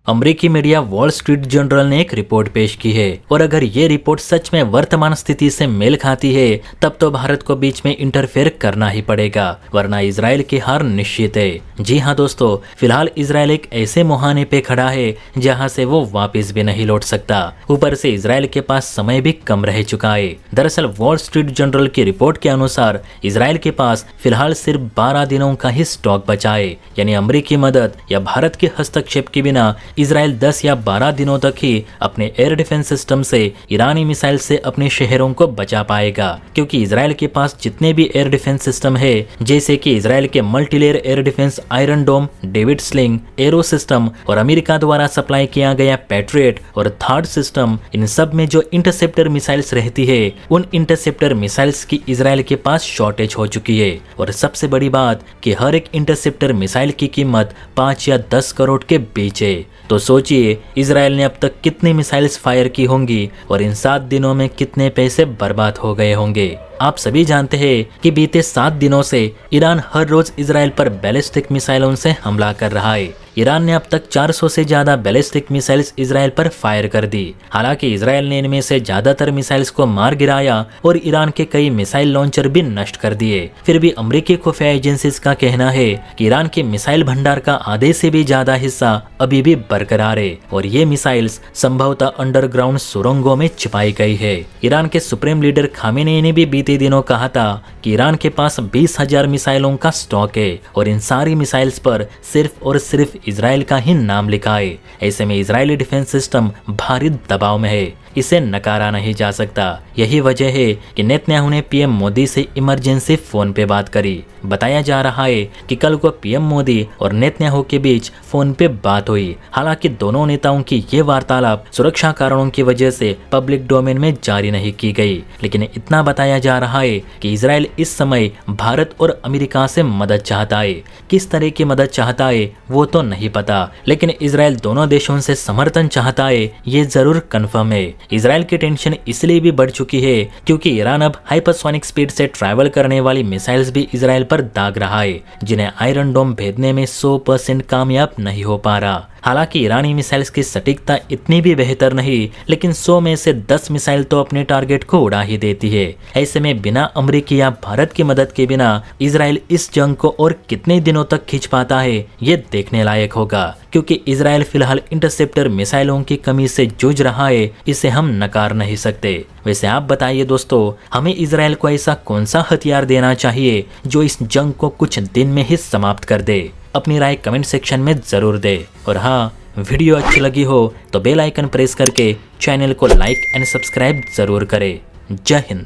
अमेरिकी media wall street journal ने एक रिपोर्ट पेश की है और अगर ये रिपोर्ट सच में वर्तमान स्थिति से मेल खाती है तब तो भारत को बीच में इंटरफेयर करना ही पड़ेगा, वरना इजराइल की हार निश्चित है। जी हाँ दोस्तों, फिलहाल इजराइल एक ऐसे मुहाने पे खड़ा है जहां से वो वापस भी नहीं लौट सकता। ऊपर से इजराइल के पास समय भी कम रह चुका है। दरअसल वॉल स्ट्रीट जर्नल की रिपोर्ट के अनुसार इजराइल के पास फिलहाल सिर्फ 12 दिनों का ही स्टॉक बचा है, यानी अमेरिकी मदद या भारत के हस्तक्षेप के बिना इजराइल 10 या 12 दिनों तक ही अपने एयर डिफेंस सिस्टम से ईरानी मिसाइल से अपने शहरों को बचा पाएगा, क्योंकि इजराइल के पास जितने भी एयर डिफेंस सिस्टम है, जैसे कि इजराइल के मल्टीलेयर एयर डिफेंस आयरन डोम, डेविड स्लिंग एरो सिस्टम और अमेरिका द्वारा सप्लाई किया गया पैट्रियट और थर्ड सिस्टम, इन सब में जो इंटरसेप्टर मिसाइल्स रहती है, उन इंटरसेप्टर मिसाइल्स की इजराइल के पास शॉर्टेज हो चुकी है। और सबसे बड़ी बात कि हर एक इंटरसेप्टर मिसाइल की कीमत 5 या 10 करोड़ के बीच है। तो सोचिए इजराइल ने अब तक कितनी मिसाइल्स फायर की होंगी और इन 7 दिनों में कितने पैसे बर्बाद हो गए होंगे। आप सभी जानते हैं कि बीते 7 दिनों से ईरान हर रोज इजराइल पर बैलिस्टिक मिसाइलों से हमला कर रहा है। ईरान ने अब तक 400 से ज्यादा बैलिस्टिक मिसाइल्स इजराइल पर फायर कर दी। हालांकि इजराइल ने इनमें से ज्यादातर मिसाइल्स को मार गिराया और ईरान के कई मिसाइल लॉन्चर भी नष्ट कर दिए। फिर भी अमेरिकी खुफिया एजेंसीज का कहना है कि ईरान के मिसाइल भंडार का आधे से भी ज्यादा हिस्सा अभी भी बरकरार है और ये मिसाइल्स संभवतः अंडरग्राउंड सुरंगों में छिपाई गई है। ईरान के सुप्रीम लीडर खामेनेई ने भी बीते दिनों कहा था कि ईरान के पास 20,000 मिसाइलों का स्टॉक है और इन सारी मिसाइल्स पर सिर्फ और सिर्फ इजराइल का ही नाम लिखा है। ऐसे में इजरायली डिफेंस सिस्टम भारी दबाव में है, इसे नकारा नहीं जा सकता। यही वजह है कि नेतन्याहू ने पीएम मोदी से इमरजेंसी फोन पे बात करी। बताया जा रहा है कि कल को पीएम मोदी और नेतन्याहू के बीच फोन पे बात हुई। हालांकि दोनों नेताओं की ये वार्तालाप सुरक्षा कारणों की वजह से पब्लिक डोमेन में जारी नहीं की गई, लेकिन इतना बताया जा रहा है कि इजराइल इस समय भारत और अमेरिका से मदद चाहता है। किस तरह की मदद चाहता है वो तो नहीं पता, लेकिन इजराइल दोनों देशों से समर्थन चाहता है ये जरूर कन्फर्म है। इजराइल की टेंशन इसलिए भी बढ़ चुकी है क्योंकि ईरान अब हाइपरसोनिक स्पीड से ट्रैवल करने वाली मिसाइल्स भी इजराइल पर दाग रहा है, जिन्हें आयरन डोम भेजने में 100% कामयाब नहीं हो पा रहा। हालांकि ईरानी मिसाइल्स की सटीकता इतनी भी बेहतर नहीं, लेकिन 100 में से 10 मिसाइल तो अपने टारगेट को उड़ा ही देती है। ऐसे में बिना अमेरिकी या भारत की मदद के बिना इजराइल इस जंग को और कितने दिनों तक खींच पाता है ये देखने लायक होगा, क्योंकि इजराइल फिलहाल इंटरसेप्टर मिसाइलों की कमी से जूझ रहा है, इसे हम नकार नहीं सकते। वैसे आप बताइए दोस्तों, हमें इजराइल को ऐसा कौन सा हथियार देना चाहिए जो इस जंग को कुछ दिन में ही समाप्त कर दे? अपनी राय कमेंट सेक्शन में जरूर दे। और हाँ, वीडियो अच्छी लगी हो तो बेल आइकन प्रेस करके चैनल को लाइक एंड सब्सक्राइब जरूर करें। जय हिंद।